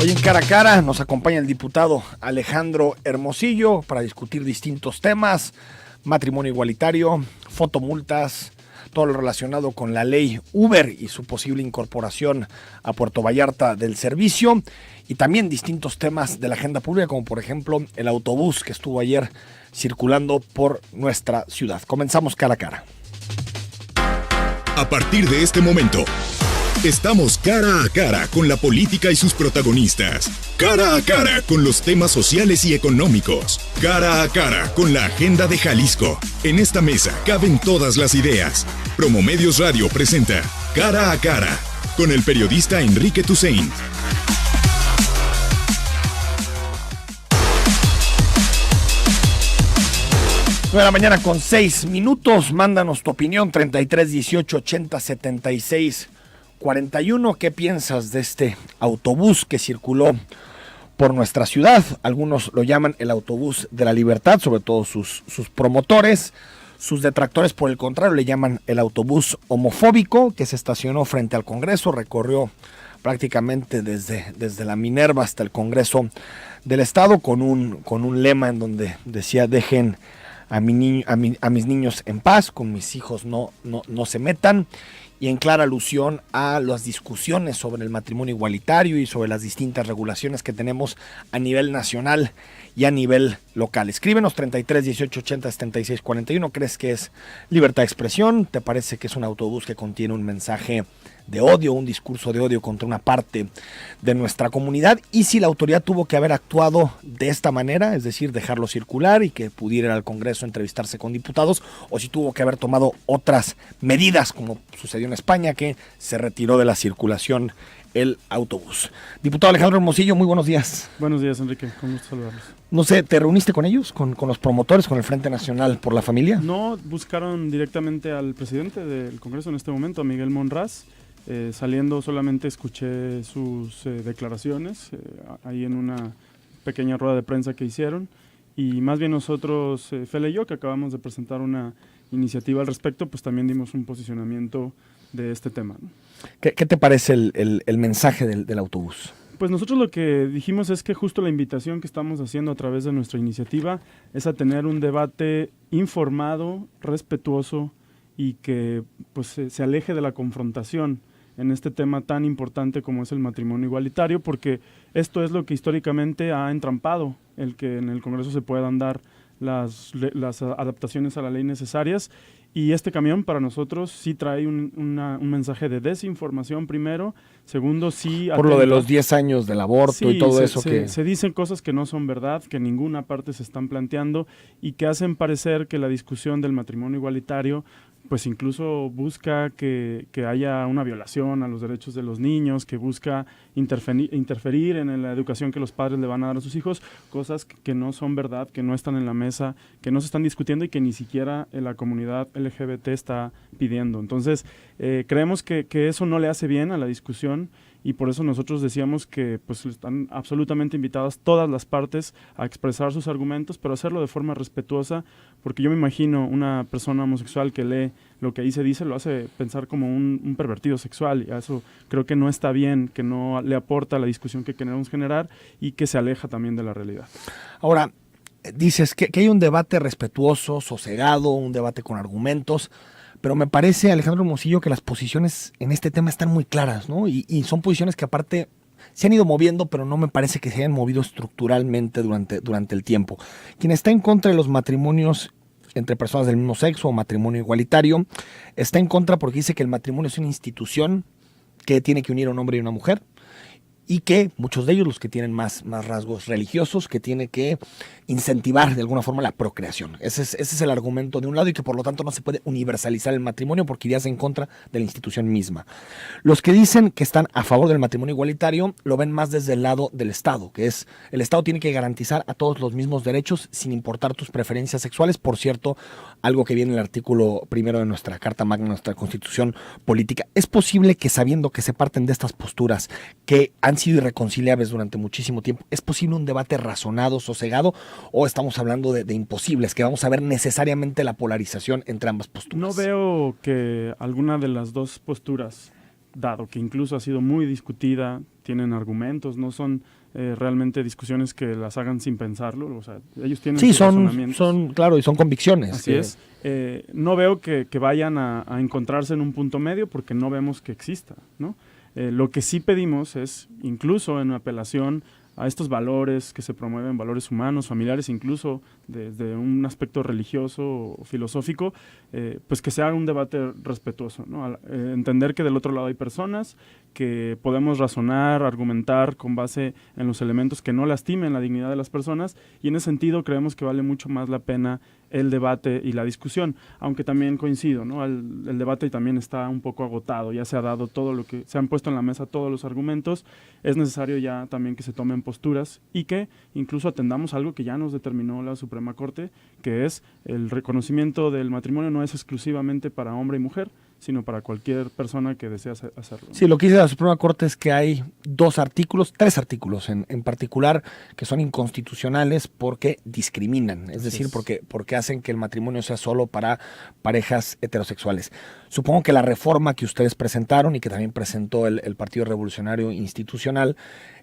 Hoy en Cara a Cara nos acompaña el diputado Alejandro Hermosillo para discutir distintos temas: matrimonio igualitario, fotomultas, todo lo relacionado con la ley Uber y su posible incorporación a Puerto Vallarta del servicio, y también distintos temas de la agenda pública, como por ejemplo el autobús que estuvo ayer circulando por nuestra ciudad. Comenzamos Cara a Cara. A partir de este momento, estamos cara a cara con la política y sus protagonistas. Cara a cara con los temas sociales y económicos. Cara a cara con la agenda de Jalisco. En esta mesa caben todas las ideas. Promomedios Radio presenta Cara a Cara con el periodista Enrique Tusain. 9 de la mañana con 6 minutos. Mándanos tu opinión, 33 18 80 76 41. ¿Qué piensas de este autobús que circuló por nuestra ciudad? Algunos lo llaman el autobús de la libertad, sobre todo sus promotores. Sus detractores, por el contrario, le llaman el autobús homofóbico, que se estacionó frente al Congreso, recorrió prácticamente desde la Minerva hasta el Congreso del Estado con un lema en donde decía: dejen a mis niños en paz, con mis hijos no se metan, y en clara alusión a las discusiones sobre el matrimonio igualitario y sobre las distintas regulaciones que tenemos a nivel nacional y a nivel local. Escríbenos 33 18 80 76 41. ¿Crees que es libertad de expresión? ¿Te parece que es un autobús que contiene un mensaje de odio, un discurso de odio contra una parte de nuestra comunidad? Y si la autoridad tuvo que haber actuado de esta manera, es decir, dejarlo circular y que pudiera ir al Congreso a entrevistarse con diputados, o si tuvo que haber tomado otras medidas, como sucedió en España, que se retiró de la circulación el autobús. Diputado Alejandro Hermosillo, muy buenos días. Buenos días, Enrique, con gusto saludarlos. No sé, ¿te reuniste con ellos, con los promotores, con el Frente Nacional por la Familia? No, buscaron directamente al presidente del Congreso en este momento, a Miguel Monraz. Saliendo solamente escuché sus declaraciones ahí en una pequeña rueda de prensa que hicieron, y más bien nosotros, Fela y yo, que acabamos de presentar una iniciativa al respecto, pues también dimos un posicionamiento de este tema, ¿no? ¿Qué te parece el mensaje del autobús? Pues nosotros lo que dijimos es que justo la invitación que estamos haciendo a través de nuestra iniciativa es a tener un debate informado, respetuoso, y que pues se aleje de la confrontación en este tema tan importante como es el matrimonio igualitario, porque esto es lo que históricamente ha entrampado el que en el Congreso se puedan dar las adaptaciones a la ley necesarias. Y este camión para nosotros sí trae un mensaje de desinformación primero, segundo sí... Por lo de los 10 años del aborto, sí, y todo eso que... Se dicen cosas que no son verdad, que en ninguna parte se están planteando y que hacen parecer que la discusión del matrimonio igualitario pues incluso busca que haya una violación a los derechos de los niños, que busca interferir en la educación que los padres le van a dar a sus hijos, cosas que no son verdad, que no están en la mesa, que no se están discutiendo y que ni siquiera la comunidad LGBT está pidiendo. Entonces, creemos que eso no le hace bien a la discusión, y por eso nosotros decíamos que pues están absolutamente invitadas todas las partes a expresar sus argumentos, pero hacerlo de forma respetuosa, porque yo me imagino una persona homosexual que lee lo que ahí se dice, lo hace pensar como un pervertido sexual, y a eso creo que no está bien, que no le aporta a la discusión que queremos generar y que se aleja también de la realidad. Ahora, dices que hay un debate respetuoso, sosegado, un debate con argumentos, pero me parece, Alejandro Hermosillo, que las posiciones en este tema están muy claras, ¿no? Y son posiciones que aparte se han ido moviendo, pero no me parece que se hayan movido estructuralmente durante el tiempo. Quien está en contra de los matrimonios entre personas del mismo sexo o matrimonio igualitario, está en contra porque dice que el matrimonio es una institución que tiene que unir a un hombre y una mujer, y que muchos de ellos, los que tienen más rasgos religiosos, que tiene que incentivar de alguna forma la procreación. Ese es el argumento de un lado, y que por lo tanto no se puede universalizar el matrimonio porque irías en contra de la institución misma. Los que dicen que están a favor del matrimonio igualitario lo ven más desde el lado del Estado, que es el Estado tiene que garantizar a todos los mismos derechos sin importar tus preferencias sexuales. Por cierto, algo que viene en el artículo primero de nuestra Carta Magna, nuestra Constitución Política. ¿Es posible que, sabiendo que se parten de estas posturas que han sido irreconciliables durante muchísimo tiempo, es posible un debate razonado, sosegado, o estamos hablando de imposibles, que vamos a ver necesariamente la polarización entre ambas posturas? No veo que alguna de las dos posturas dado que incluso ha sido muy discutida, tienen argumentos, no son realmente discusiones que las hagan sin pensarlo, o sea, ellos tienen sus razonamientos. Claro, y son convicciones. Así es. No veo que vayan a encontrarse en un punto medio porque no vemos que exista, ¿no? Lo que sí pedimos es, incluso en apelación a estos valores que se promueven, valores humanos, familiares, incluso desde un aspecto religioso o filosófico, pues que se haga un debate respetuoso, ¿no? Entender que del otro lado hay personas, que podemos razonar, argumentar con base en los elementos que no lastimen la dignidad de las personas, y en ese sentido creemos que vale mucho más la pena el debate y la discusión, aunque también coincido, ¿no? El debate también está un poco agotado, ya se ha dado todo lo que, se han puesto en la mesa todos los argumentos, es necesario ya también que se tomen posturas y que incluso atendamos algo que ya nos determinó la Suprema Corte, que es el reconocimiento del matrimonio no es exclusivamente para hombre y mujer, sino para cualquier persona que desea hacerlo. Sí, lo que dice la Suprema Corte es que hay tres artículos en particular que son inconstitucionales porque discriminan, es decir, porque hacen que el matrimonio sea solo para parejas heterosexuales. Supongo que la reforma que ustedes presentaron y que también presentó el Partido Revolucionario Institucional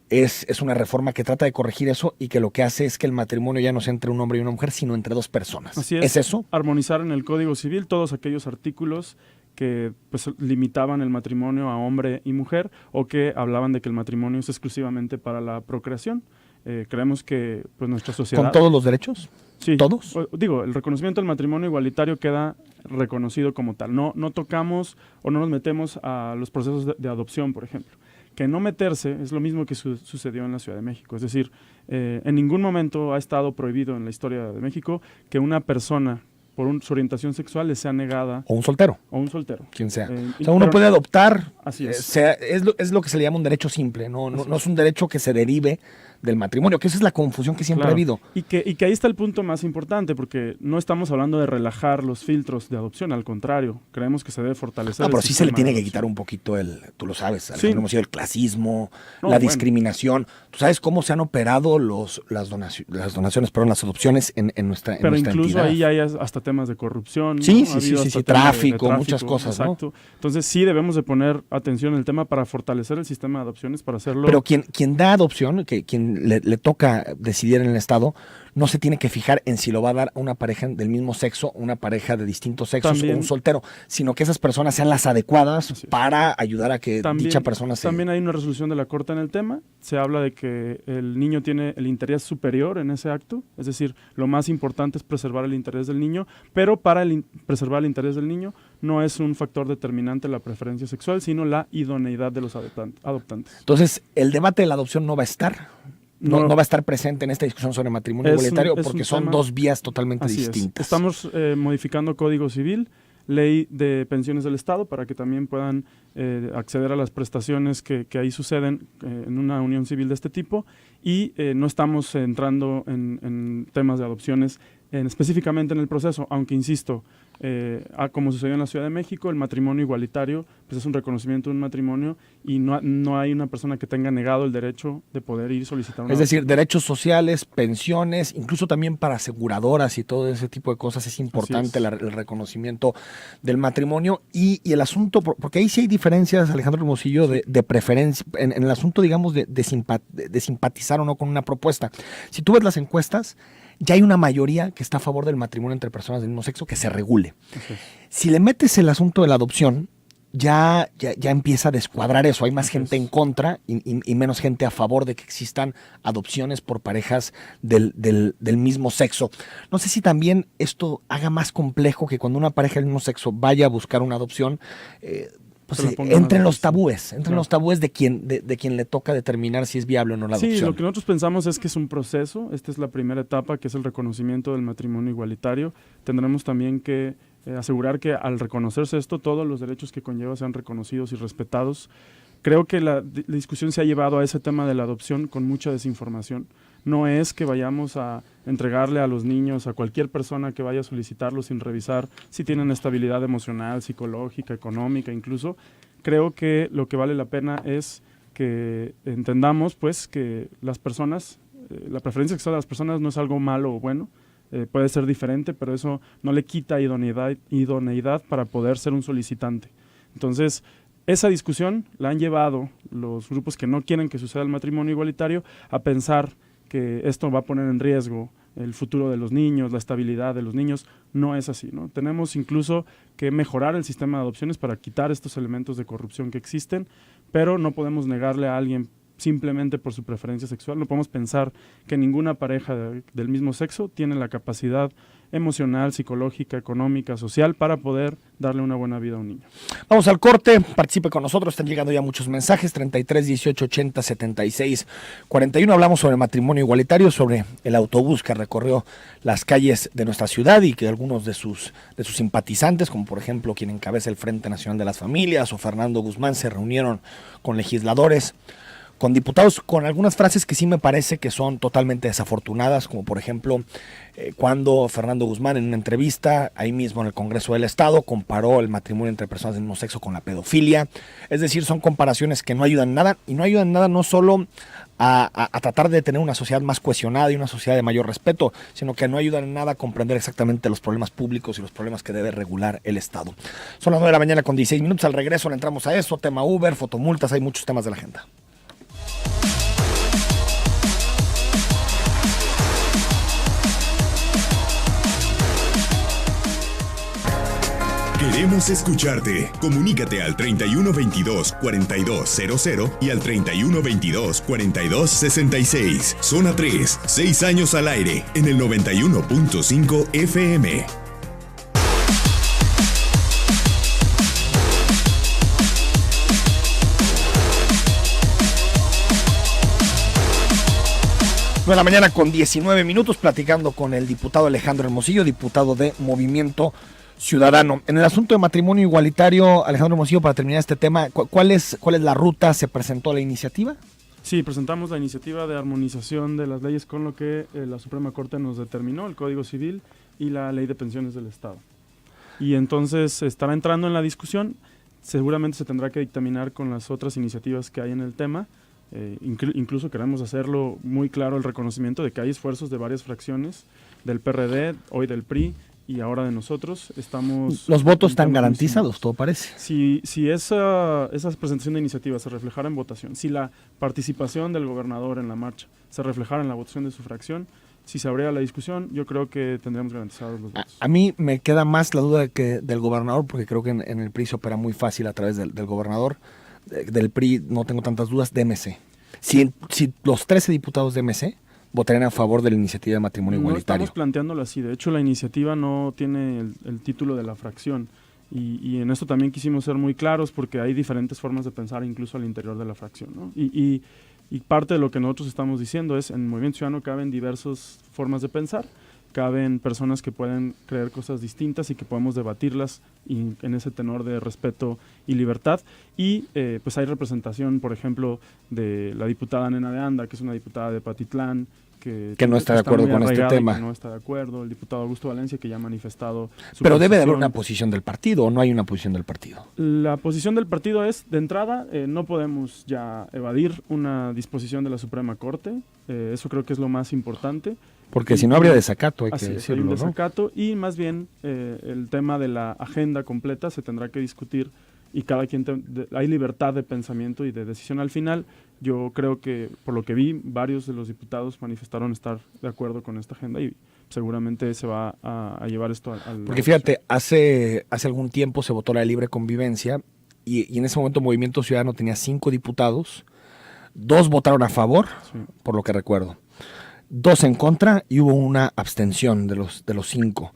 es una reforma que trata de corregir eso y que lo que hace es que el matrimonio ya no sea entre un hombre y una mujer, sino entre dos personas. Así ¿Es eso? Armonizar en el Código Civil todos aquellos artículos que pues, limitaban el matrimonio a hombre y mujer o que hablaban de que el matrimonio es exclusivamente para la procreación. Creemos que pues, nuestra sociedad... ¿Con todos los derechos? Sí. ¿Todos? Digo, el reconocimiento del matrimonio igualitario queda reconocido como tal. No tocamos o no nos metemos a los procesos de adopción, por ejemplo. Que no meterse es lo mismo que sucedió en la Ciudad de México. Es decir, en ningún momento ha estado prohibido en la historia de México que una persona por su orientación sexual le sea negada. O un soltero. Quien sea. O sea, uno puede adoptar. Así es. Es lo que se le llama un derecho simple. No es un derecho que se derive del matrimonio, que esa es la confusión que siempre ha habido. Y que ahí está el punto más importante, porque no estamos hablando de relajar los filtros de adopción, al contrario, creemos que se debe fortalecer. No, pero sí se le tiene que quitar un poquito tú lo sabes, Alejandro, hemos sido el clasismo, discriminación. ¿Tú sabes cómo se han operado las adopciones en nuestra Pero nuestra incluso entidad? ahí hay hasta temas de corrupción. Sí, ¿no? sí, tráfico, muchas cosas, exacto. ¿no? Entonces sí debemos de poner atención en el tema para fortalecer el sistema de adopciones, para hacerlo... Pero quien da adopción, quien le toca decidir en el Estado, no se tiene que fijar en si lo va a dar a una pareja del mismo sexo, una pareja de distintos sexos también, o un soltero, sino que esas personas sean las adecuadas para ayudar a que dicha persona se... También hay una resolución de la Corte en el tema, se habla de que el niño tiene el interés superior en ese acto, es decir, lo más importante es preservar el interés del niño, pero para preservar el interés del niño no es un factor determinante la preferencia sexual, sino la idoneidad de los adoptantes. Entonces, el debate de la adopción no va a estar... No va a estar presente en esta discusión sobre matrimonio igualitario porque son dos vías totalmente distintas. Estamos modificando Código Civil, Ley de Pensiones del Estado, para que también puedan acceder a las prestaciones que ahí suceden en una unión civil de este tipo, y no estamos entrando en temas de adopciones específicamente en el proceso, aunque insisto, como sucedió en la Ciudad de México, el matrimonio igualitario pues es un reconocimiento de un matrimonio y no hay una persona que tenga negado el derecho de poder ir a solicitar una adopción. Derechos sociales, pensiones, incluso también para aseguradoras y todo ese tipo de cosas es importante el reconocimiento del matrimonio y el asunto, porque ahí sí hay diferencias, Alejandro Hermosillo, de preferencia, en el asunto, digamos, de simpatizar o no con una propuesta. Si tú ves las encuestas, ya hay una mayoría que está a favor del matrimonio entre personas del mismo sexo, que se regule. Okay. Si le metes el asunto de la adopción, ya empieza a descuadrar eso. Hay más gente en contra y menos gente a favor de que existan adopciones por parejas del mismo sexo. No sé si también esto haga más complejo que cuando una pareja del mismo sexo vaya a buscar una adopción, entren los tabúes, los tabúes de quien le toca determinar si es viable o no la adopción. Sí, lo que nosotros pensamos es que es un proceso. Esta es la primera etapa, que es el reconocimiento del matrimonio igualitario. Tendremos también que asegurar que al reconocerse esto, todos los derechos que conlleva sean reconocidos y respetados. Creo que la discusión se ha llevado a ese tema de la adopción con mucha desinformación. No es que vayamos a entregarle a los niños, a cualquier persona que vaya a solicitarlo sin revisar si tienen estabilidad emocional, psicológica, económica incluso. Creo que lo que vale la pena es que entendamos pues que las personas, la preferencia sexual de las personas no es algo malo o bueno, puede ser diferente, pero eso no le quita idoneidad para poder ser un solicitante. Entonces, esa discusión la han llevado los grupos que no quieren que suceda el matrimonio igualitario a pensar que esto va a poner en riesgo el futuro de los niños, la estabilidad de los niños. No es así, ¿no? Tenemos incluso que mejorar el sistema de adopciones para quitar estos elementos de corrupción que existen, pero no podemos negarle a alguien simplemente por su preferencia sexual. No podemos pensar que ninguna pareja del mismo sexo tiene la capacidad emocional, psicológica, económica, social para poder darle una buena vida a un niño. Vamos al corte, participe con nosotros, están llegando ya muchos mensajes, 33 18 80 76 41. Hablamos sobre matrimonio igualitario, sobre el autobús que recorrió las calles de nuestra ciudad y que algunos de sus simpatizantes, como por ejemplo quien encabeza el Frente Nacional de las Familias o Fernando Guzmán, se reunieron con legisladores, con diputados, con algunas frases que sí me parece que son totalmente desafortunadas, como por ejemplo cuando Fernando Guzmán en una entrevista ahí mismo en el Congreso del Estado comparó el matrimonio entre personas del mismo sexo con la pedofilia. Es decir, son comparaciones que no ayudan en nada, y no ayudan en nada no solo a tratar de tener una sociedad más cohesionada y una sociedad de mayor respeto, sino que no ayudan en nada a comprender exactamente los problemas públicos y los problemas que debe regular el Estado. Son las 9 de la mañana con 16 minutos, al regreso le entramos a eso, tema Uber, fotomultas, hay muchos temas de la agenda. Queremos escucharte. Comunícate al 3122-4200 y al 3122-4266. Zona 3, 6 años al aire en el 91.5 FM. De la mañana con 19 minutos, platicando con el diputado Alejandro Hermosillo, diputado de Movimiento Ciudadano. En el asunto de matrimonio igualitario, Alejandro Hermosillo, para terminar este tema, ¿cuál es la ruta? ¿Se presentó la iniciativa? Sí, presentamos la iniciativa de armonización de las leyes con lo que la Suprema Corte nos determinó, el Código Civil y la Ley de Pensiones del Estado. Y entonces estará entrando en la discusión, seguramente se tendrá que dictaminar con las otras iniciativas que hay en el tema. Incluso queremos hacerlo muy claro el reconocimiento de que hay esfuerzos de varias fracciones del PRD, hoy del PRI y ahora de nosotros. Los votos están garantizados, todo parece. Si esa presentación de iniciativas se reflejara en votación, si la participación del gobernador en la marcha se reflejara en la votación de su fracción, si se abriera la discusión, yo creo que tendríamos garantizados los votos. A mí me queda más la duda del gobernador, porque creo que en el PRI se opera muy fácil a través del gobernador. Del PRI no tengo tantas dudas, de MC. Si los 13 diputados de MC votarían a favor de la iniciativa de matrimonio igualitario. No estamos planteándolo así, de hecho la iniciativa no tiene el título de la fracción y en esto también quisimos ser muy claros porque hay diferentes formas de pensar incluso al interior de la fracción, ¿no? Y parte de lo que nosotros estamos diciendo es, en Movimiento Ciudadano caben diversas formas de pensar, caben personas que pueden creer cosas distintas y que podemos debatirlas en ese tenor de respeto y libertad. Y pues hay representación, por ejemplo, de la diputada Nena de Anda, que es una diputada de Patitlán, que no está de acuerdo con este tema. Que no está de acuerdo, el diputado Augusto Valencia, que ya ha manifestado su Pero debe de haber una posición del partido, ¿o no hay una posición del partido? La posición del partido es, de entrada, no podemos ya evadir una disposición de la Suprema Corte, eso creo que es lo más importante. Porque si no habría desacato, hay que decirlo, hay un ¿no? desacato, y más bien el tema de la agenda completa se tendrá que discutir y cada quien hay libertad de pensamiento y de decisión al final. Yo creo que, por lo que vi, varios de los diputados manifestaron estar de acuerdo con esta agenda y seguramente se va a llevar esto al... Porque fíjate, hace algún tiempo se votó la libre convivencia y en ese momento Movimiento Ciudadano tenía 5 diputados, 2 votaron a favor, sí, por lo que recuerdo, 2 en contra y hubo una abstención de los 5.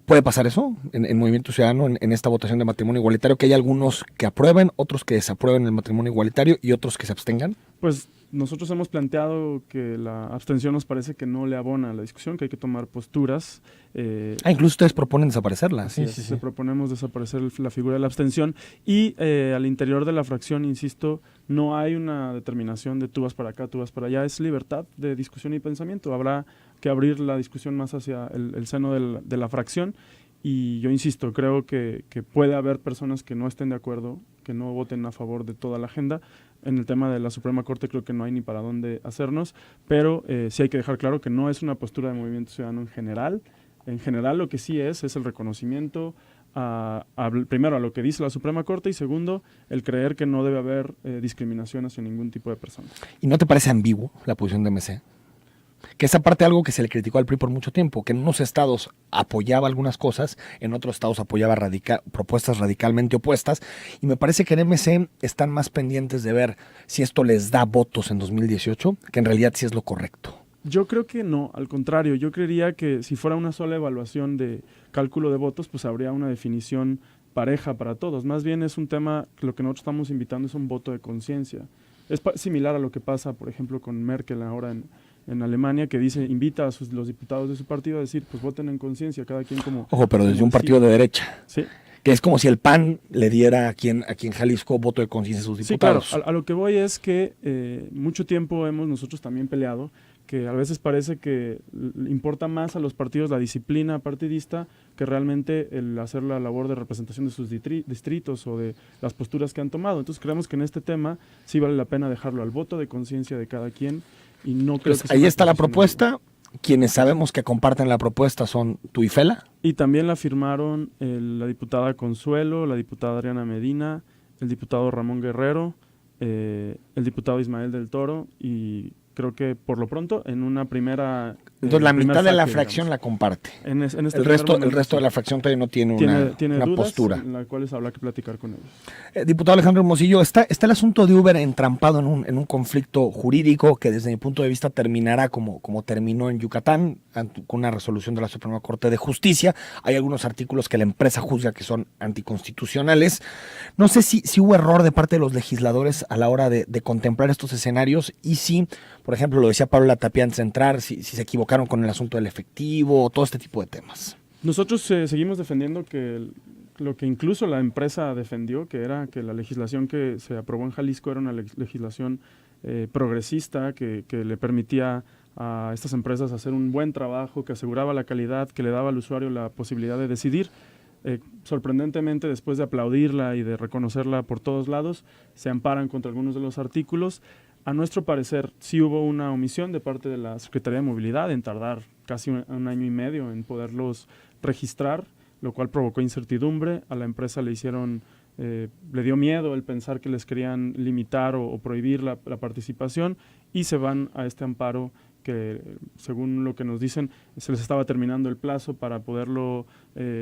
¿Puede pasar eso en Movimiento Ciudadano, en esta votación de matrimonio igualitario, que hay algunos que aprueben, otros que desaprueben el matrimonio igualitario y otros que se abstengan? Pues nosotros hemos planteado que la abstención nos parece que no le abona a la discusión, que hay que tomar posturas. Incluso ustedes proponen desaparecerla. Sí. Proponemos desaparecer la figura de la abstención y al interior de la fracción, insisto, no hay una determinación de tú vas para acá, tú vas para allá, es libertad de discusión y pensamiento. Habrá que abrir la discusión más hacia el seno de la fracción y yo insisto, creo que puede haber personas que no estén de acuerdo, que no voten a favor de toda la agenda. En el tema de la Suprema Corte creo que no hay ni para dónde hacernos, pero sí hay que dejar claro que no es una postura de Movimiento Ciudadano en general. En general lo que sí es el reconocimiento primero, a lo que dice la Suprema Corte, y segundo, el creer que no debe haber discriminación hacia ningún tipo de persona. ¿Y no te parece ambiguo la posición de MC? Que esa parte algo que se le criticó al PRI por mucho tiempo, que en unos estados apoyaba algunas cosas, en otros estados apoyaba propuestas radicalmente opuestas, y me parece que en MC están más pendientes de ver si esto les da votos en 2018, que en realidad sí es lo correcto. Yo creo que no, al contrario, yo creería que si fuera una sola evaluación de cálculo de votos, pues habría una definición pareja para todos. Más bien es un tema, lo que nosotros estamos invitando es un voto de conciencia. Es similar a lo que pasa, por ejemplo, con Merkel ahora en Alemania, que invita a los diputados de su partido a decir, pues voten en conciencia, cada quien como... Ojo, pero desde un partido de derecha. Sí. Que es como si el PAN le diera aquí en Jalisco voto de conciencia a sus diputados. Sí, claro, a lo que voy es que mucho tiempo hemos nosotros también peleado, que a veces parece que importa más a los partidos la disciplina partidista que realmente el hacer la labor de representación de sus distritos o de las posturas que han tomado. Entonces creemos que en este tema sí vale la pena dejarlo al voto de conciencia de cada quien y no creo pues ahí está la propuesta. Quienes sabemos que comparten la propuesta son tú y Fela. Y también la firmaron la diputada Consuelo, la diputada Adriana Medina, el diputado Ramón Guerrero, el diputado Ismael del Toro y creo que por lo pronto en una primera... Entonces la mitad de la fracción la comparte. En este el resto de la fracción todavía no tiene una dudas postura. En las cuales habrá que platicar con ellos. Diputado Alejandro Hermosillo, está el asunto de Uber entrampado en un conflicto jurídico que desde mi punto de vista terminará como terminó en Yucatán, con una resolución de la Suprema Corte de Justicia. Hay algunos artículos que la empresa juzga que son anticonstitucionales. No sé si hubo error de parte de los legisladores a la hora de contemplar estos escenarios y si, por ejemplo, lo decía Pablo Latapia antes de entrar, si se equivocaron con el asunto del efectivo, todo este tipo de temas. Nosotros seguimos defendiendo que lo que incluso la empresa defendió, que era que la legislación que se aprobó en Jalisco era una legislación progresista que le permitía a estas empresas hacer un buen trabajo, que aseguraba la calidad, que le daba al usuario la posibilidad de decidir. Sorprendentemente, después de aplaudirla y de reconocerla por todos lados, se amparan contra algunos de los artículos. A nuestro parecer, sí hubo una omisión de parte de la Secretaría de Movilidad en tardar casi un año y medio en poderlos registrar, lo cual provocó incertidumbre. A la empresa le dio miedo el pensar que les querían limitar o prohibir la participación y se van a este amparo que, según lo que nos dicen, se les estaba terminando el plazo para poderlo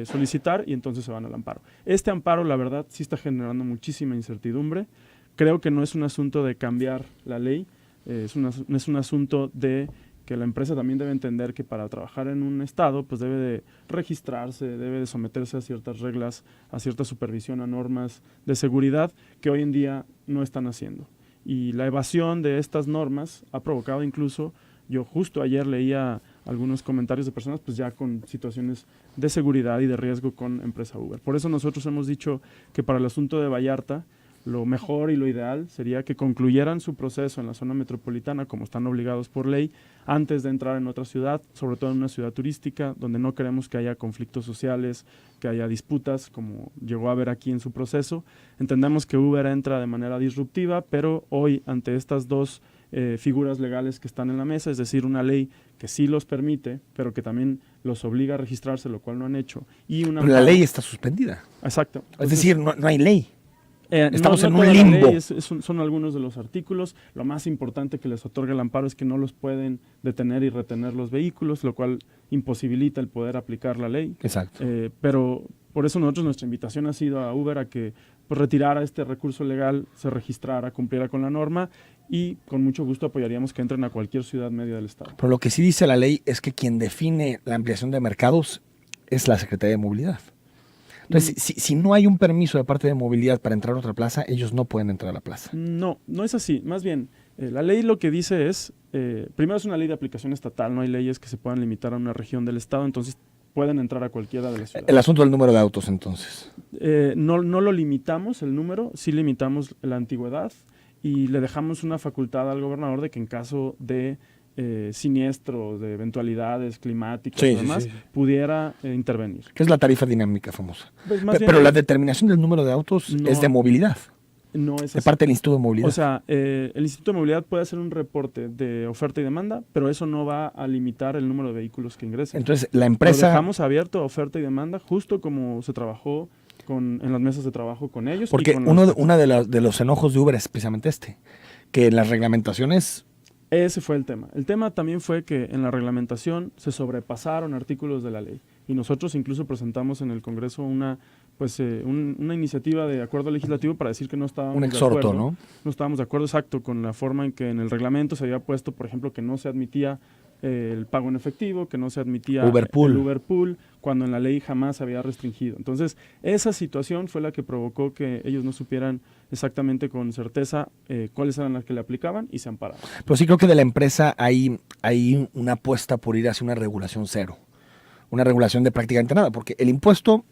solicitar y entonces se van al amparo. Este amparo, la verdad, sí está generando muchísima incertidumbre. Creo que no es un asunto de cambiar la ley, es un asunto de que la empresa también debe entender que para trabajar en un estado pues debe de registrarse, debe de someterse a ciertas reglas, a cierta supervisión, a normas de seguridad que hoy en día no están haciendo. Y la evasión de estas normas ha provocado incluso, yo justo ayer leía algunos comentarios de personas pues ya con situaciones de seguridad y de riesgo con empresa Uber. Por eso nosotros hemos dicho que para el asunto de Vallarta, lo mejor y lo ideal sería que concluyeran su proceso en la zona metropolitana, como están obligados por ley, antes de entrar en otra ciudad, sobre todo en una ciudad turística, donde no queremos que haya conflictos sociales, que haya disputas, como llegó a haber aquí en su proceso. Entendemos que Uber entra de manera disruptiva, pero hoy, ante estas dos figuras legales que están en la mesa, es decir, una ley que sí los permite, pero que también los obliga a registrarse, lo cual no han hecho. Pero la ley está suspendida. Exacto. Es decir, no hay ley. Estamos no en un limbo. Ley, son algunos de los artículos. Lo más importante que les otorga el amparo es que no los pueden detener y retener los vehículos, lo cual imposibilita el poder aplicar la ley. Exacto. Pero por eso nuestra invitación ha sido a Uber a que pues, retirara este recurso legal, se registrara, cumpliera con la norma y con mucho gusto apoyaríamos que entren a cualquier ciudad media del estado. Pero lo que sí dice la ley es que quien define la ampliación de mercados es la Secretaría de Movilidad. Entonces, si no hay un permiso de parte de movilidad para entrar a otra plaza, ellos no pueden entrar a la plaza. No es así. Más bien, la ley lo que dice es, primero es una ley de aplicación estatal, no hay leyes que se puedan limitar a una región del estado, entonces pueden entrar a cualquiera de las ciudades. El asunto del número de autos, entonces. No lo limitamos el número, sí limitamos la antigüedad y le dejamos una facultad al gobernador de que en caso de siniestro, de eventualidades climáticas y demás, pudiera intervenir. ¿Qué es la tarifa dinámica famosa? Pues pero la determinación del número de autos es de movilidad. No es de así. parte del Instituto de Movilidad. O sea, el Instituto de Movilidad puede hacer un reporte de oferta y demanda, pero eso no va a limitar el número de vehículos que ingresen. Entonces, la Lo empresa... dejamos abierto a oferta y demanda, justo como se trabajó en las mesas de trabajo con ellos. Porque y con uno de los enojos de Uber es precisamente que en las reglamentaciones... Ese fue el tema. El tema también fue que en la reglamentación se sobrepasaron artículos de la ley y nosotros incluso presentamos en el Congreso una iniciativa de acuerdo legislativo para decir que no estábamos Un exhorto, de acuerdo, ¿no? No estábamos de acuerdo exacto con la forma en que en el reglamento se había puesto, por ejemplo, que no se admitía el pago en efectivo, que no se admitía Uberpool. el Uberpool, cuando en la ley jamás se había restringido. Entonces, esa situación fue la que provocó que ellos no supieran exactamente con certeza cuáles eran las que le aplicaban y se ampararon. Pero sí creo que de la empresa hay una apuesta por ir hacia una regulación cero. Una regulación de prácticamente nada, porque el impuesto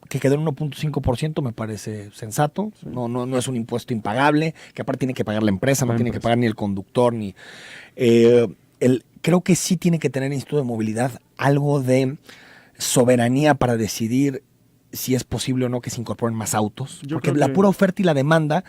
que quedó en 1.5% me parece sensato. Sí. No es un impuesto impagable, que aparte tiene que pagar la empresa, no tiene que pagar ni el conductor, ni... creo que sí tiene que tener el Instituto de Movilidad algo de soberanía para decidir si es posible o no que se incorporen más autos. Porque la pura oferta y la demanda,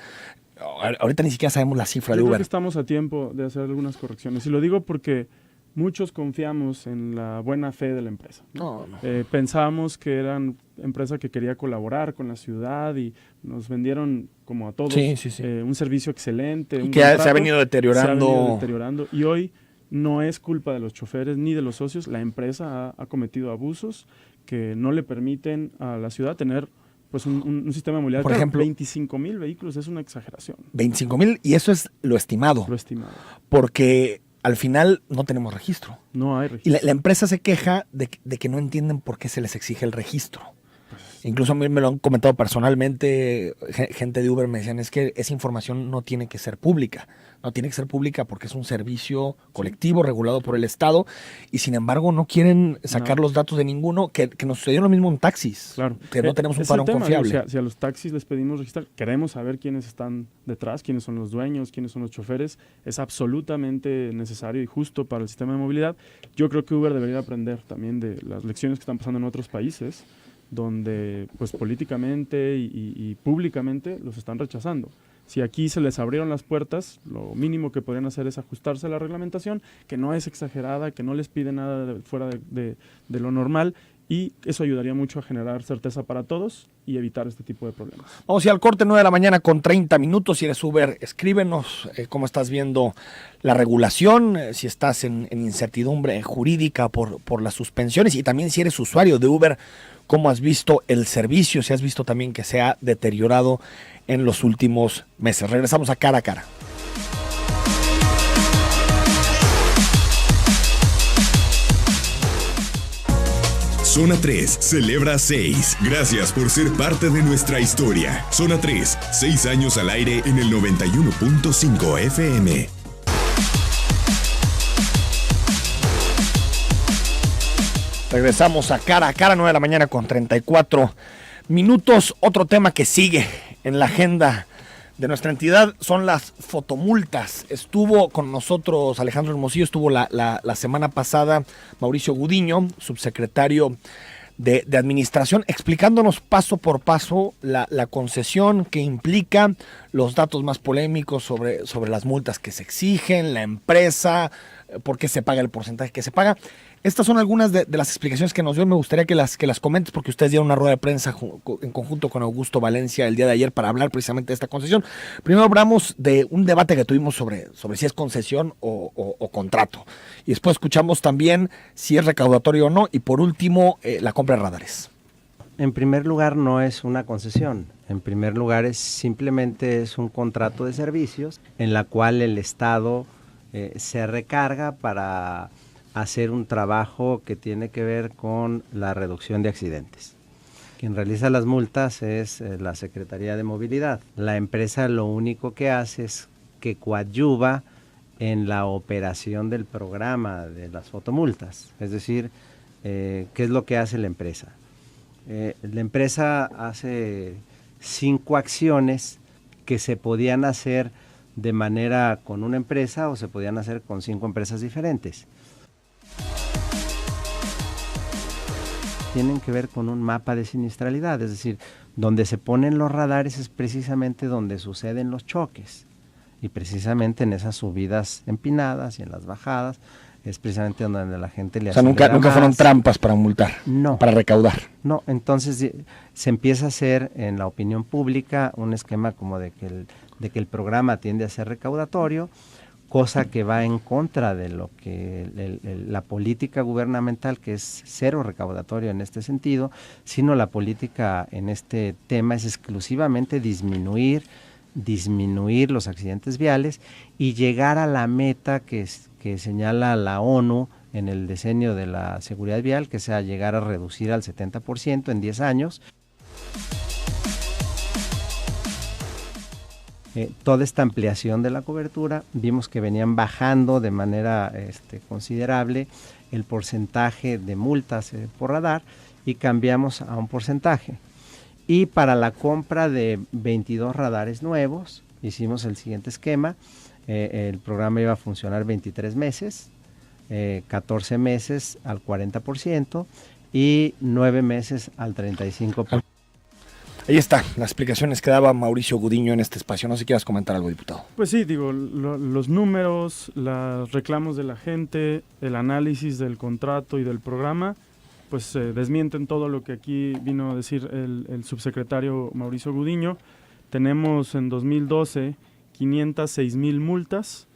ahorita ni siquiera sabemos la cifra de Uber. Yo creo que estamos a tiempo de hacer algunas correcciones. Y lo digo porque muchos confiamos en la buena fe de la empresa. No. Pensábamos que eran empresa que quería colaborar con la ciudad y nos vendieron, como a todos, un servicio excelente. Y que se ha venido deteriorando. Y hoy no es culpa de los choferes ni de los socios. La empresa ha cometido abusos que no le permiten a la ciudad tener pues un sistema de movilidad. Por ejemplo, 25,000 vehículos es una exageración. 25,000 y eso es lo estimado. Lo estimado. Porque al final no tenemos registro. No hay registro. Y la empresa se queja de que no entienden por qué se les exige el registro. Incluso a mí me lo han comentado personalmente, gente de Uber me decían, es que esa información no tiene que ser pública. No tiene que ser pública porque es un servicio colectivo regulado por el Estado y sin embargo no quieren sacar los datos de ninguno, que nos sucedió lo mismo en taxis, claro. Que no tenemos un parón confiable. Si a los taxis les pedimos registrar, queremos saber quiénes están detrás, quiénes son los dueños, quiénes son los choferes, es absolutamente necesario y justo para el sistema de movilidad. Yo creo que Uber debería aprender también de las lecciones que están pasando en otros países, donde pues políticamente y públicamente los están rechazando. Si aquí se les abrieron las puertas, lo mínimo que podrían hacer es ajustarse a la reglamentación, que no es exagerada, que no les pide nada fuera de lo normal, y eso ayudaría mucho a generar certeza para todos y evitar este tipo de problemas. Vamos a ir al corte, 9 de la mañana con 30 minutos. Si eres Uber, escríbenos cómo estás viendo la regulación, si estás en incertidumbre jurídica por las suspensiones, y también si eres usuario de Uber, cómo has visto el servicio, si has visto también que se ha deteriorado en los últimos meses. Regresamos a Cara a Cara. Zona 3 celebra 6. Gracias por ser parte de nuestra historia. Zona 3, 6 años al aire en el 91.5 FM. Regresamos a Cara, 9 de la mañana con 34 minutos. Otro tema que sigue en la agenda de nuestra entidad son las fotomultas. Estuvo con nosotros Alejandro Hermosillo, estuvo la semana pasada Mauricio Gudiño, subsecretario de Administración, explicándonos paso por paso la concesión que implica, los datos más polémicos sobre las multas que se exigen, la empresa, por qué se paga el porcentaje que se paga. Estas son algunas de las explicaciones que nos dio. Me gustaría que las comentes porque ustedes dieron una rueda de prensa en conjunto con Augusto Valencia el día de ayer para hablar precisamente de esta concesión. Primero hablamos de un debate que tuvimos sobre si es concesión o contrato. Y después escuchamos también si es recaudatorio o no. Y por último, la compra de radares. En primer lugar, no es una concesión. En primer lugar, simplemente es un contrato de servicios en la cual el Estado se recarga para hacer un trabajo que tiene que ver con la reducción de accidentes. Quien realiza las multas es la Secretaría de Movilidad. La empresa lo único que hace es que coadyuva en la operación del programa de las fotomultas. Es decir, ¿qué es lo que hace la empresa? La empresa hace 5 acciones que se podían hacer de manera con una empresa o se podían hacer con 5 empresas diferentes. tienen que ver con un mapa de siniestralidad, es decir, donde se ponen los radares es precisamente donde suceden los choques, y precisamente en esas subidas empinadas y en las bajadas es precisamente donde la gente le acelera. O sea, nunca fueron trampas para multar, no, para recaudar. No, entonces se empieza a hacer en la opinión pública un esquema como de que el programa tiende a ser recaudatorio, cosa que va en contra de lo que la política gubernamental, que es cero recaudatorio en este sentido, sino la política en este tema es exclusivamente disminuir los accidentes viales y llegar a la meta que señala la ONU en el diseño de la seguridad vial, que sea llegar a reducir al 70% en 10 años. Toda esta ampliación de la cobertura, vimos que venían bajando de manera considerable el porcentaje de multas por radar y cambiamos a un porcentaje. Y para la compra de 22 radares nuevos, hicimos el siguiente esquema. El programa iba a funcionar 23 meses, 14 meses al 40% y 9 meses al 35%. Ahí está, las explicaciones que daba Mauricio Gudiño en este espacio. No sé si quieras comentar algo, diputado. Pues sí, digo, los números, los reclamos de la gente, el análisis del contrato y del programa, pues desmienten todo lo que aquí vino a decir el subsecretario Mauricio Gudiño. Tenemos en 2012 506,000 multas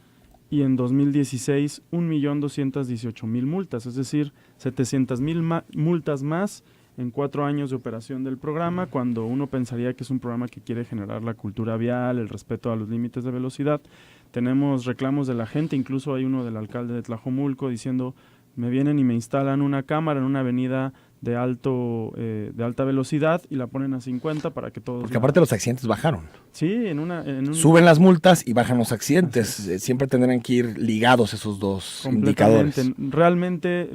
y en 2016 1,218,000 multas, es decir, 700,000 multas más en 4 años de operación del programa, cuando uno pensaría que es un programa que quiere generar la cultura vial, el respeto a los límites de velocidad. Tenemos reclamos de la gente, incluso hay uno del alcalde de Tlajomulco diciendo: me vienen y me instalan una cámara en una avenida de alta velocidad y la ponen a 50 para que todos... Porque aparte los accidentes bajaron. Sí, suben las multas y bajan los accidentes. Siempre tendrán que ir ligados esos dos indicadores. Realmente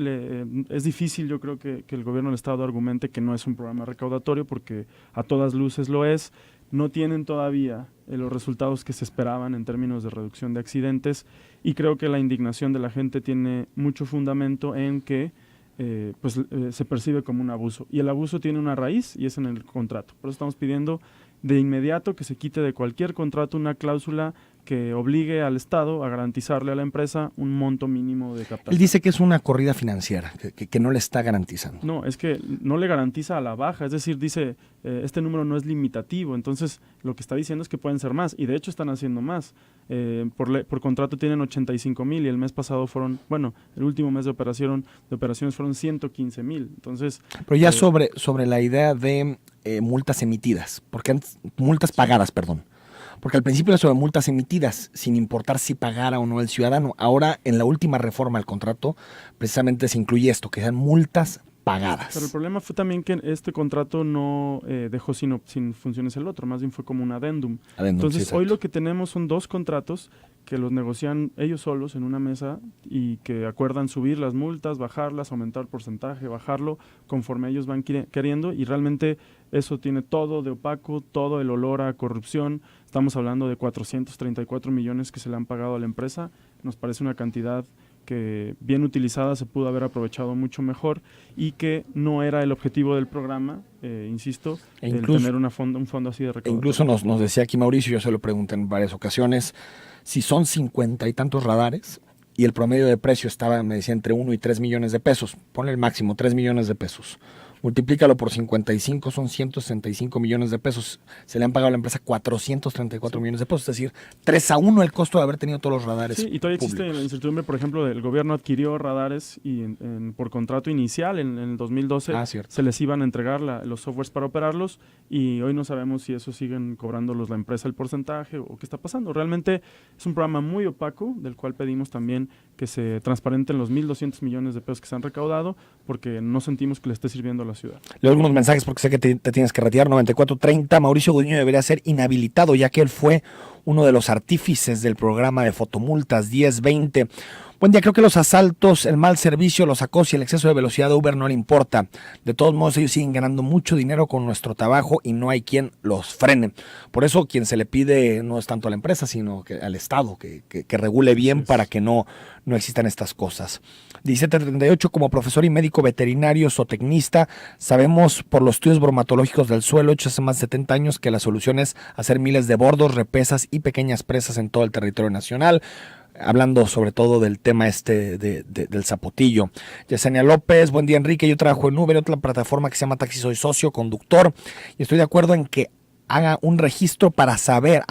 es difícil, yo creo que el gobierno del estado argumente que no es un programa recaudatorio, porque a todas luces lo es. No tienen todavía los resultados que se esperaban en términos de reducción de accidentes, y creo que la indignación de la gente tiene mucho fundamento en que se percibe como un abuso, y el abuso tiene una raíz y es en el contrato. Por eso estamos pidiendo de inmediato que se quite de cualquier contrato una cláusula que obligue al Estado a garantizarle a la empresa un monto mínimo de captación. Él dice que es una corrida financiera, que no le está garantizando. No, es que no le garantiza a la baja, es decir, dice, este número no es limitativo, entonces lo que está diciendo es que pueden ser más, y de hecho están haciendo más. Por contrato tienen 85,000 y el mes pasado el último mes de operaciones fueron 115,000, entonces... Pero ya sobre la idea de multas emitidas, multas pagadas, perdón. Porque al principio era sobre multas emitidas, sin importar si pagara o no el ciudadano. Ahora, en la última reforma al contrato, precisamente se incluye esto, que sean multas pagadas. Pero el problema fue también que este contrato no dejó sin funciones el otro, más bien fue como un adendum. Entonces, sí, hoy lo que tenemos son 2 contratos que los negocian ellos solos en una mesa y que acuerdan subir las multas, bajarlas, aumentar el porcentaje, bajarlo, conforme ellos van queriendo, y realmente eso tiene todo de opaco, todo el olor a corrupción. Estamos hablando de 434 millones que se le han pagado a la empresa. Nos parece una cantidad que bien utilizada se pudo haber aprovechado mucho mejor, y que no era el objetivo del programa, insisto, el tener un fondo así de recaudación. Incluso nos decía aquí Mauricio, yo se lo pregunté en varias ocasiones, si son 50 y tantos radares y el promedio de precio estaba, me decía, entre 1 y 3 millones de pesos, ponle el máximo, 3 millones de pesos. Multiplícalo por 55, son 165 millones de pesos. Se le han pagado a la empresa 434 millones de pesos, es decir, 3-1 el costo de haber tenido todos los radares. Sí, y todavía públicos. Existe la incertidumbre, por ejemplo, el gobierno adquirió radares y por contrato inicial en el 2012 se les iban a entregar los softwares para operarlos, y hoy no sabemos si eso siguen cobrándolos la empresa el porcentaje o qué está pasando. Realmente es un programa muy opaco, del cual pedimos también que se transparenten los 1,200 millones de pesos que se han recaudado, porque no sentimos que le esté sirviendo a la ciudad. Leo algunos mensajes porque sé que te tienes que retirar. 9430, Mauricio Gudiño debería ser inhabilitado, ya que él fue uno de los artífices del programa de fotomultas 1020. Buen día, creo que los asaltos, el mal servicio, los acosos y el exceso de velocidad de Uber no le importa. De todos modos, ellos siguen ganando mucho dinero con nuestro trabajo y no hay quien los frene. Por eso, quien se le pide no es tanto a la empresa, sino que al Estado, que regule bien para que no existan estas cosas. 1738, como profesor y médico veterinario zootecnista, sabemos por los estudios bromatológicos del suelo hechos hace más de 70 años que la solución es hacer miles de bordos, represas y pequeñas presas en todo el territorio nacional. Hablando sobre todo del tema del zapotillo. Yesenia López, buen día Enrique, yo trabajo en Uber, otra plataforma que se llama Taxi Soy Socio, conductor, y estoy de acuerdo en que haga un registro para saber,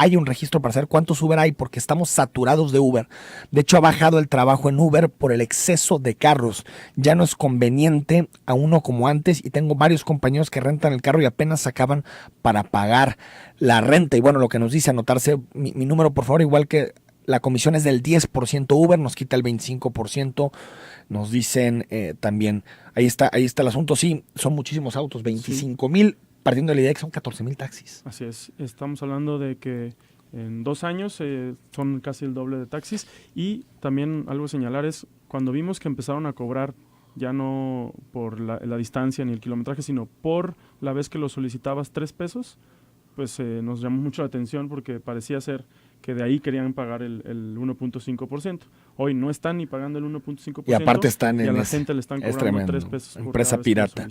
cuántos Uber hay, porque estamos saturados de Uber. De hecho, ha bajado el trabajo en Uber por el exceso de carros. Ya no es conveniente a uno como antes, y tengo varios compañeros que rentan el carro y apenas sacaban para pagar la renta. Y bueno, lo que nos dice, anotarse mi número, por favor, igual que la comisión es del 10%, Uber nos quita el 25%, nos dicen también, ahí está el asunto, sí, son muchísimos autos, 25,000, partiendo de la idea de que son 14,000 taxis. Así es, estamos hablando de que en 2 años son casi el doble de taxis, y también algo a señalar es, cuando vimos que empezaron a cobrar ya no por la distancia ni el kilometraje, sino por la vez que lo solicitabas 3 pesos, pues nos llamó mucho la atención porque parecía ser que de ahí querían pagar el 1.5%. Hoy no están ni pagando el 1.5%. Y aparte están y a la gente le están cobrando 3 pesos por empresa cada vez pirata.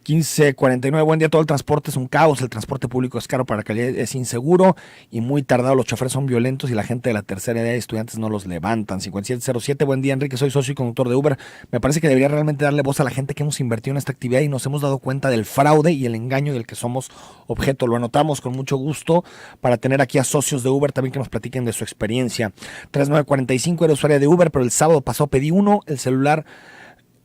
1549, buen día, todo el transporte es un caos, el transporte público es caro para calidad, es inseguro y muy tardado, los choferes son violentos y la gente de la tercera edad de estudiantes no los levantan. 5707, buen día Enrique, soy socio y conductor de Uber, me parece que debería realmente darle voz a la gente que hemos invertido en esta actividad y nos hemos dado cuenta del fraude y el engaño del que somos objeto. Lo anotamos con mucho gusto para tener aquí a socios de Uber también que nos platiquen de su experiencia. 3945, era usuaria de Uber, pero el sábado pasado pedí uno, el celular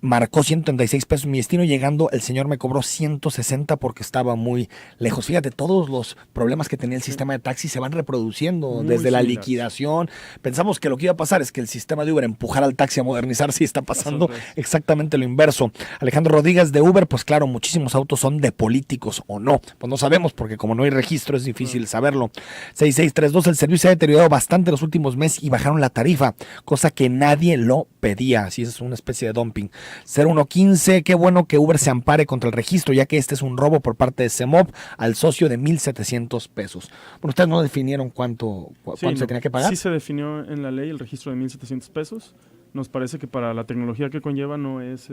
marcó 136 pesos mi destino, llegando el señor me cobró 160 porque estaba muy lejos. Fíjate, todos los problemas que tenía el sistema de taxi se van reproduciendo muy desde la liquidación. Pensamos que lo que iba a pasar es que el sistema de Uber empujara al taxi a modernizarse y está pasando exactamente lo inverso. Alejandro Rodríguez de Uber, pues claro, muchísimos autos son de políticos o no. Pues no sabemos porque como no hay registro es difícil saberlo. 6632, el servicio se ha deteriorado bastante los últimos meses y bajaron la tarifa, cosa que nadie lo pedía. Así es una especie de dumping. 0115, qué bueno que Uber se ampare contra el registro, ya que este es un robo por parte de CEMOP al socio de 1,700 pesos. Bueno, ustedes no definieron cuánto se tenía que pagar. Sí se definió en la ley el registro de 1,700 pesos. Nos parece que para la tecnología que conlleva no es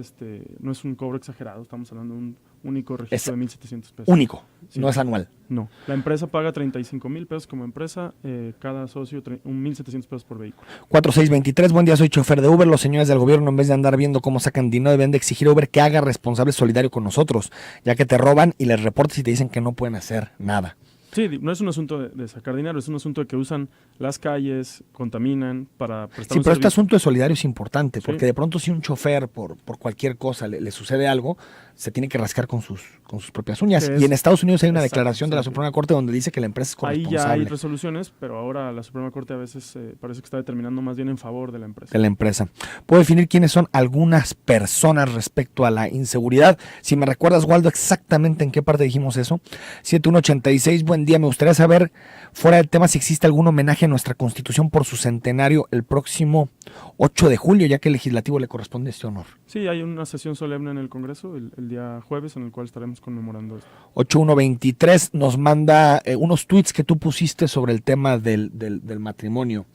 un cobro exagerado. Estamos hablando de un único registro de 1,700 pesos. Único, sí. No es anual. No, la empresa paga 35,000 pesos como empresa, cada socio 1,700 pesos por vehículo. 4623, buen día, soy chofer de Uber. Los señores del gobierno, en vez de andar viendo cómo sacan dinero, deben de exigir a Uber que haga responsable solidario con nosotros, ya que te roban y les reportes y te dicen que no pueden hacer nada. Sí, no es un asunto de sacar dinero, es un asunto de que usan las calles, contaminan para prestar un pero servicio. Este asunto de solidario es importante, porque de pronto si un chofer por cualquier cosa le sucede algo, se tiene que rascar con sus propias uñas. Y en Estados Unidos hay una declaración de la Suprema Corte donde dice que la empresa es corresponsable. Ahí ya hay resoluciones, pero ahora la Suprema Corte a veces parece que está determinando más bien en favor de la empresa. De la empresa. ¿Puedo definir quiénes son algunas personas respecto a la inseguridad? Si me recuerdas, Waldo, exactamente en qué parte dijimos eso. 7186, buen día. Me gustaría saber, fuera del tema, si existe algún homenaje a nuestra Constitución por su centenario el próximo 8 de julio, ya que el legislativo le corresponde este honor. Sí, hay una sesión solemne en el Congreso el día jueves en el cual estaremos conmemorando esto. 8123 nos manda unos tweets que tú pusiste sobre el tema del matrimonio,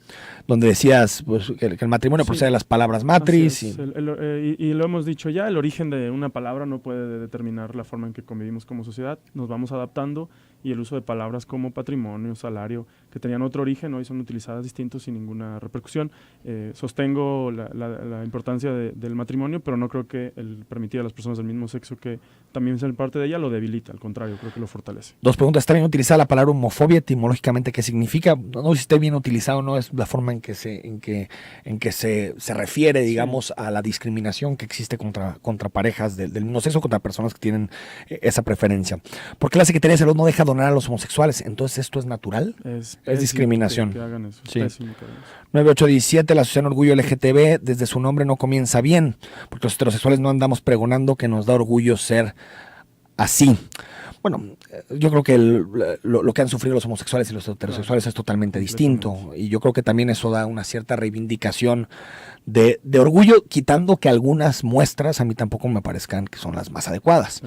donde decías pues, que el matrimonio procede de las palabras matriz. Y lo hemos dicho ya, el origen de una palabra no puede determinar la forma en que convivimos como sociedad, nos vamos adaptando y el uso de palabras como patrimonio, salario, que tenían otro origen, hoy son utilizadas distintos sin ninguna repercusión. Sostengo la importancia del matrimonio, pero no creo que el permitir a las personas del mismo sexo que también sean parte de ella lo debilita, al contrario, creo que lo fortalece. 2 preguntas, ¿está bien utilizada la palabra homofobia etimológicamente? ¿Qué significa? No sé si está bien utilizado, no es la forma en que se refiere, digamos, a la discriminación que existe contra parejas del mismo sexo, contra personas que tienen esa preferencia. ¿Por qué la Secretaría de Salud no deja donar a los homosexuales? Entonces, ¿esto es natural? Es discriminación. Que hagan eso. Sí. Pésimo que hagan eso. 9817, la Asociación Orgullo LGTB, desde su nombre no comienza bien, porque los heterosexuales no andamos pregonando que nos da orgullo ser así. Bueno, yo creo que lo que han sufrido los homosexuales y los heterosexuales es totalmente distinto. Y yo creo que también eso da una cierta reivindicación de orgullo, quitando que algunas muestras a mí tampoco me parezcan que son las más adecuadas.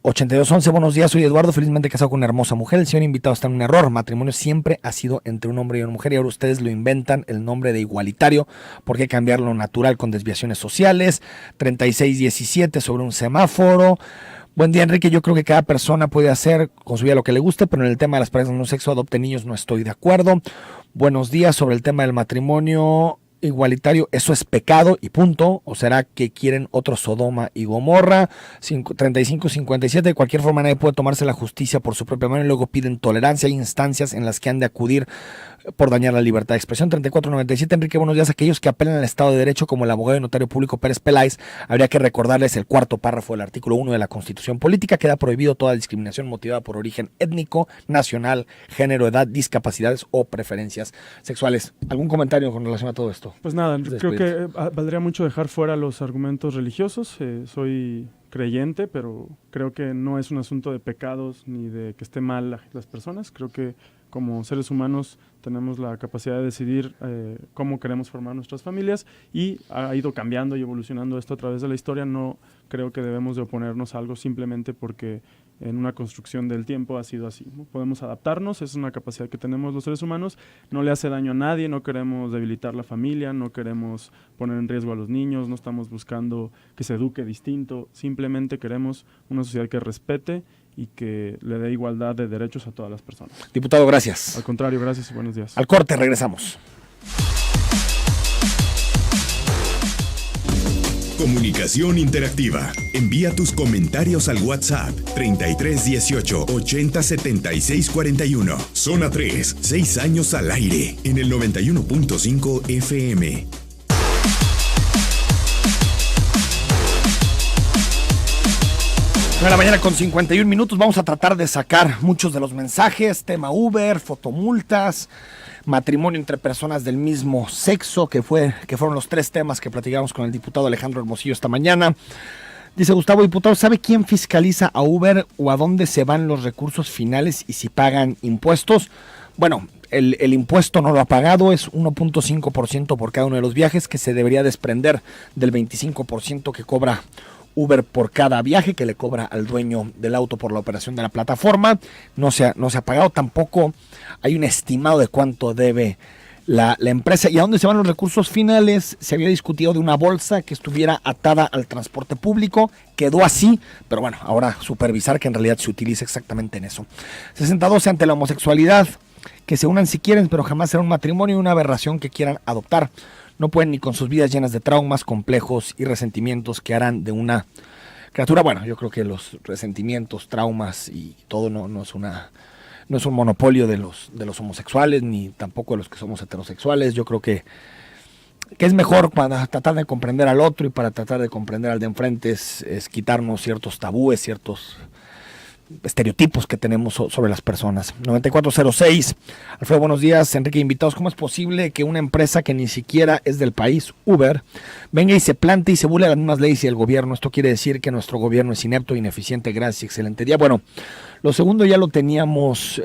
8211, buenos días, soy Eduardo, felizmente casado con una hermosa mujer. El señor invitado está en un error. Matrimonio siempre ha sido entre un hombre y una mujer y ahora ustedes lo inventan el nombre de igualitario. ¿Por qué cambiar lo natural con desviaciones sociales? 3617 sobre un semáforo. Buen día, Enrique. Yo creo que cada persona puede hacer con su vida lo que le guste, pero en el tema de las parejas de un sexo adopten niños no estoy de acuerdo. Buenos días, sobre el tema del matrimonio igualitario, eso es pecado y punto, o será que quieren otro Sodoma y Gomorra. 35-57, de cualquier forma nadie puede tomarse la justicia por su propia mano y luego piden tolerancia. Hay instancias en las que han de acudir por dañar la libertad de expresión. 34-97, Enrique, buenos días. Aquellos que apelan al Estado de Derecho, como el abogado y notario público Pérez Peláez, habría que recordarles el cuarto párrafo del artículo 1 de la Constitución Política, que da prohibido toda discriminación motivada por origen étnico, nacional, género, edad, discapacidades o preferencias sexuales. ¿Algún comentario con relación a todo esto? Pues nada, creo que valdría mucho dejar fuera los argumentos religiosos. Soy creyente, pero creo que no es un asunto de pecados ni de que esté mal las personas. Creo que como seres humanos tenemos la capacidad de decidir cómo queremos formar nuestras familias y ha ido cambiando y evolucionando esto a través de la historia. No creo que debemos de oponernos a algo simplemente porque en una construcción del tiempo ha sido así, ¿no? Podemos adaptarnos, es una capacidad que tenemos los seres humanos, no le hace daño a nadie, no queremos debilitar la familia, no queremos poner en riesgo a los niños, no estamos buscando que se eduque distinto, simplemente queremos una sociedad que respete y que le dé igualdad de derechos a todas las personas. Diputado, gracias. Al contrario, gracias y buenos días. Al corte, regresamos. Comunicación interactiva. Envía tus comentarios al WhatsApp 3318 80 76 41. Zona 3, 6 años al aire en el 91.5 FM. De la mañana con 51 minutos, vamos a tratar de sacar muchos de los mensajes, tema Uber, fotomultas, matrimonio entre personas del mismo sexo, que fueron los tres temas que platicamos con el diputado Alejandro Hermosillo esta mañana. Dice Gustavo, diputado, ¿sabe quién fiscaliza a Uber o a dónde se van los recursos finales y si pagan impuestos? Bueno, el impuesto no lo ha pagado, es 1.5% por cada uno de los viajes, que se debería desprender del 25% que cobra Uber por cada viaje que le cobra al dueño del auto por la operación de la plataforma. No se ha pagado, tampoco hay un estimado de cuánto debe la empresa. ¿Y a dónde se van los recursos finales? Se había discutido de una bolsa que estuviera atada al transporte público, quedó así, pero bueno, ahora supervisar que en realidad se utilice exactamente en eso. 62, ante la homosexualidad, que se unan si quieren, pero jamás será un matrimonio y una aberración que quieran adoptar. No pueden ni con sus vidas llenas de traumas, complejos y resentimientos que harán de una criatura. Bueno, yo creo que los resentimientos, traumas y todo no es un monopolio de los homosexuales, ni tampoco de los que somos heterosexuales. Yo creo que es mejor para tratar de comprender al otro y para tratar de comprender al de enfrente es quitarnos ciertos tabúes, ciertos estereotipos que tenemos sobre las personas. 9406, Alfredo, buenos días. Enrique, invitados, ¿cómo es posible que una empresa que ni siquiera es del país, Uber, venga y se plante y se burle a las mismas leyes y el gobierno? Esto quiere decir que nuestro gobierno es inepto, ineficiente. Gracias, excelente día. Bueno, lo segundo ya lo teníamos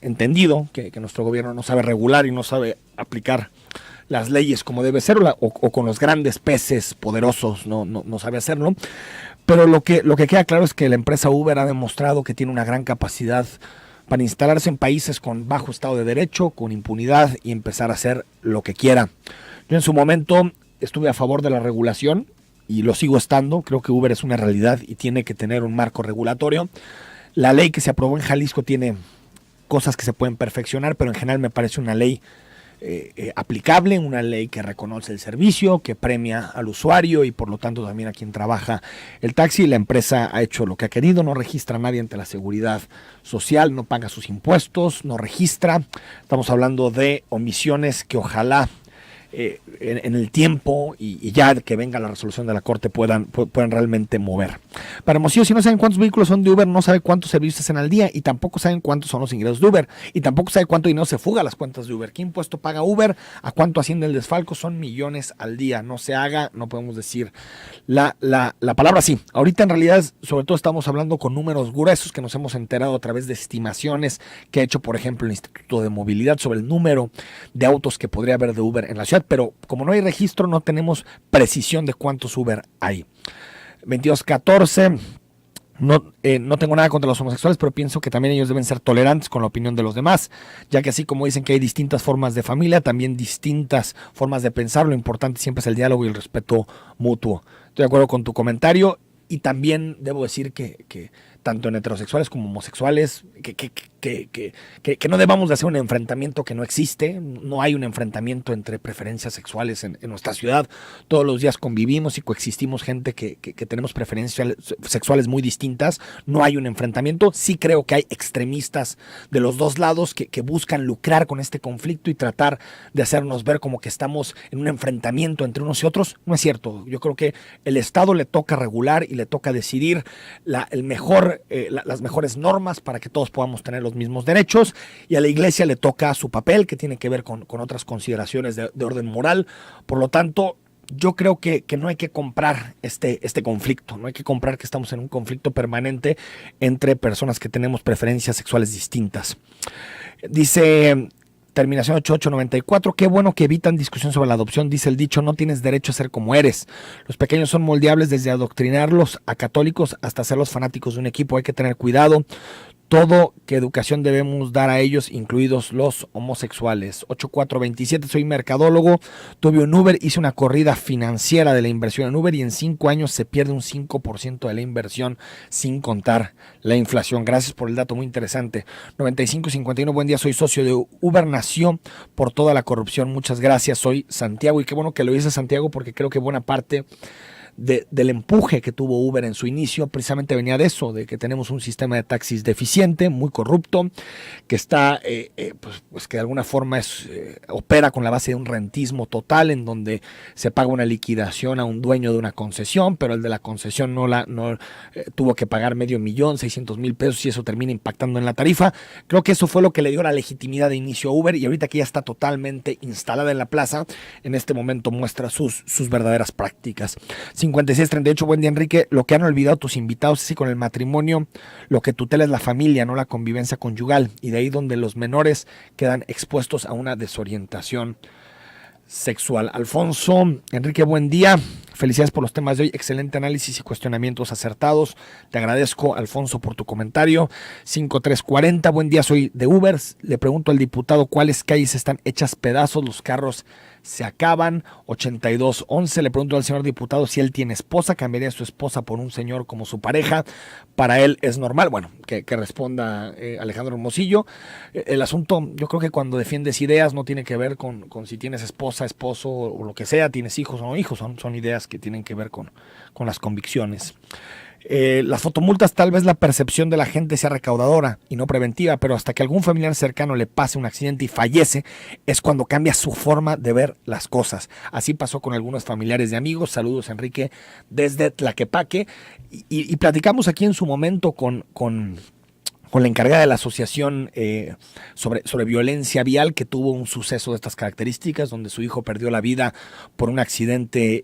entendido, que nuestro gobierno no sabe regular y no sabe aplicar las leyes como debe ser, o con los grandes peces poderosos no sabe hacerlo. Pero lo que queda claro es que la empresa Uber ha demostrado que tiene una gran capacidad para instalarse en países con bajo Estado de Derecho, con impunidad y empezar a hacer lo que quiera. Yo en su momento estuve a favor de la regulación y lo sigo estando. Creo que Uber es una realidad y tiene que tener un marco regulatorio. La ley que se aprobó en Jalisco tiene cosas que se pueden perfeccionar, pero en general me parece una ley aplicable, una ley que reconoce el servicio, que premia al usuario y por lo tanto también a quien trabaja el taxi. La empresa ha hecho lo que ha querido, no registra a nadie ante la seguridad social, no paga sus impuestos, no registra. Estamos hablando de omisiones que ojalá en el tiempo y ya que venga la resolución de la Corte puedan realmente mover. Para Hermosillo, si no saben cuántos vehículos son de Uber, no sabe cuántos servicios hacen al día y tampoco saben cuántos son los ingresos de Uber y tampoco sabe cuánto dinero se fuga a las cuentas de Uber. ¿Qué impuesto paga Uber? ¿A cuánto asciende el desfalco? Son millones al día. No se haga, no podemos decir la palabra sí. Ahorita en realidad, sobre todo estamos hablando con números gruesos que nos hemos enterado a través de estimaciones que ha hecho, por ejemplo, el Instituto de Movilidad sobre el número de autos que podría haber de Uber en la ciudad, pero como no hay registro, no tenemos precisión de cuántos Uber hay. 2214. No tengo nada contra los homosexuales, pero pienso que también ellos deben ser tolerantes con la opinión de los demás, ya que así como dicen que hay distintas formas de familia, también distintas formas de pensar. Lo importante siempre es el diálogo y el respeto mutuo. Estoy de acuerdo con tu comentario y también debo decir que tanto en heterosexuales como homosexuales, que no debamos de hacer un enfrentamiento que no existe. No hay un enfrentamiento entre preferencias sexuales en nuestra ciudad. Todos los días convivimos y coexistimos gente que tenemos preferencias sexuales muy distintas. No hay un enfrentamiento. Sí creo que hay extremistas de los dos lados que buscan lucrar con este conflicto y tratar de hacernos ver como que estamos en un enfrentamiento entre unos y otros. No es cierto. Yo creo que el Estado le toca regular y le toca decidir las mejores normas para que todos podamos tener los mismos derechos, y a la Iglesia le toca su papel, que tiene que ver con otras consideraciones de orden moral. Por lo tanto, yo creo que no hay que comprar este conflicto, no hay que comprar que estamos en un conflicto permanente entre personas que tenemos preferencias sexuales distintas. Dice terminación 8894, qué bueno que evitan discusión sobre la adopción. Dice el dicho, no tienes derecho a ser como eres. Los pequeños son moldeables desde adoctrinarlos a católicos hasta hacerlos fanáticos de un equipo. Hay que tener cuidado. Todo que educación debemos dar a ellos, incluidos los homosexuales. 8427, soy mercadólogo, tuve un Uber, hice una corrida financiera de la inversión en Uber y en 5 años se pierde un 5% de la inversión sin contar la inflación. Gracias por el dato, muy interesante. 9551, buen día, soy socio de Uber, nació por toda la corrupción. Muchas gracias, soy Santiago, y qué bueno que lo dice Santiago, porque creo que buena parte del empuje que tuvo Uber en su inicio precisamente venía de eso, de que tenemos un sistema de taxis deficiente, muy corrupto, que está pues que de alguna forma opera con la base de un rentismo total, en donde se paga una liquidación a un dueño de una concesión, pero el de la concesión tuvo que pagar $500,000, $600,000, y eso termina impactando en la tarifa. Creo que eso fue lo que le dio la legitimidad de inicio a Uber, y ahorita que ya está totalmente instalada en la plaza, en este momento muestra sus verdaderas prácticas. 5638, buen día, Enrique. Lo que han olvidado tus invitados es que con el matrimonio lo que tutela es la familia, no la convivencia conyugal, y de ahí donde los menores quedan expuestos a una desorientación sexual. Alfonso, Enrique, buen día. Felicidades por los temas de hoy. Excelente análisis y cuestionamientos acertados. Te agradezco, Alfonso, por tu comentario. 5340, buen día, soy de Uber. Le pregunto al diputado cuáles calles están hechas pedazos, los carros se acaban. 8211, le pregunto al señor diputado si él tiene esposa, cambiaría a su esposa por un señor como su pareja. Para él es normal. Bueno, que responda Alejandro Hermosillo. El asunto, yo creo que cuando defiendes ideas no tiene que ver con si tienes esposa, esposo o lo que sea, tienes hijos o no hijos, son ideas que tienen que ver con las convicciones. Las fotomultas, tal vez la percepción de la gente sea recaudadora y no preventiva, pero hasta que algún familiar cercano le pase un accidente y fallece, es cuando cambia su forma de ver las cosas. Así pasó con algunos familiares de amigos. Saludos, Enrique, desde Tlaquepaque. Y platicamos aquí en su momento con la encargada de la asociación sobre violencia vial, que tuvo un suceso de estas características, donde su hijo perdió la vida por un accidente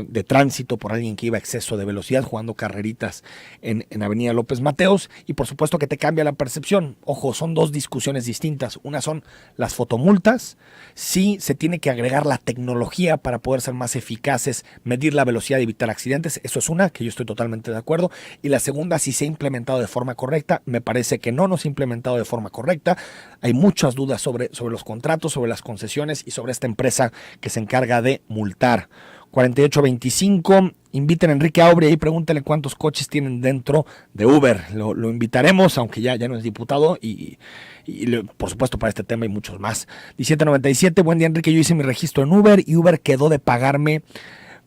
de tránsito, por alguien que iba a exceso de velocidad jugando carreritas en Avenida López Mateos, y por supuesto que te cambia la percepción. Ojo, son dos discusiones distintas. Una son las fotomultas, sí se tiene que agregar la tecnología para poder ser más eficaces, medir la velocidad y evitar accidentes. Eso es una, que yo estoy totalmente de acuerdo. Y la segunda, si se ha implementado de forma correcta. Me parece que no nos ha implementado de forma correcta. Hay muchas dudas sobre los contratos, sobre las concesiones y sobre esta empresa que se encarga de multar. 4825, inviten a Enrique Aubry y pregúntale cuántos coches tienen dentro de Uber. Lo invitaremos, aunque ya no es diputado, y por supuesto para este tema y muchos más. 1797, buen día, Enrique, yo hice mi registro en Uber y Uber quedó de pagarme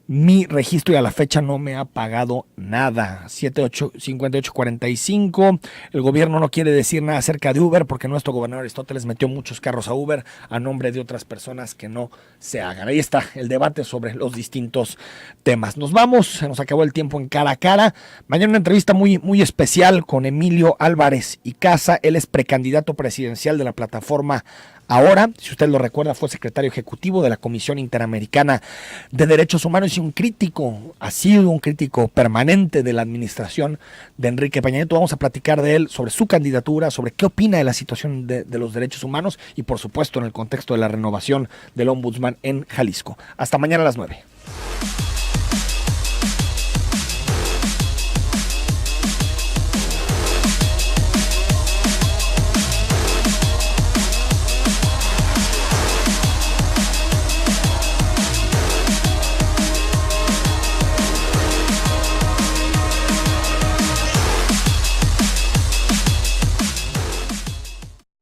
mi registro y a la fecha no me ha pagado nada. 785845. El gobierno no quiere decir nada acerca de Uber porque nuestro gobernador Aristóteles metió muchos carros a Uber a nombre de otras personas que no se hagan. Ahí está el debate sobre los distintos temas. Nos vamos, se nos acabó el tiempo en Cara a Cara. Mañana una entrevista muy, muy especial con Emilio Álvarez y Casa. Él es precandidato presidencial de la plataforma Ahora. Si usted lo recuerda, fue secretario ejecutivo de la Comisión Interamericana de Derechos Humanos y un crítico, ha sido un crítico permanente de la administración de Enrique Peña Nieto. Vamos a platicar de él, sobre su candidatura, sobre qué opina de la situación de los derechos humanos y, por supuesto, en el contexto de la renovación del Ombudsman en Jalisco. Hasta mañana a las 9.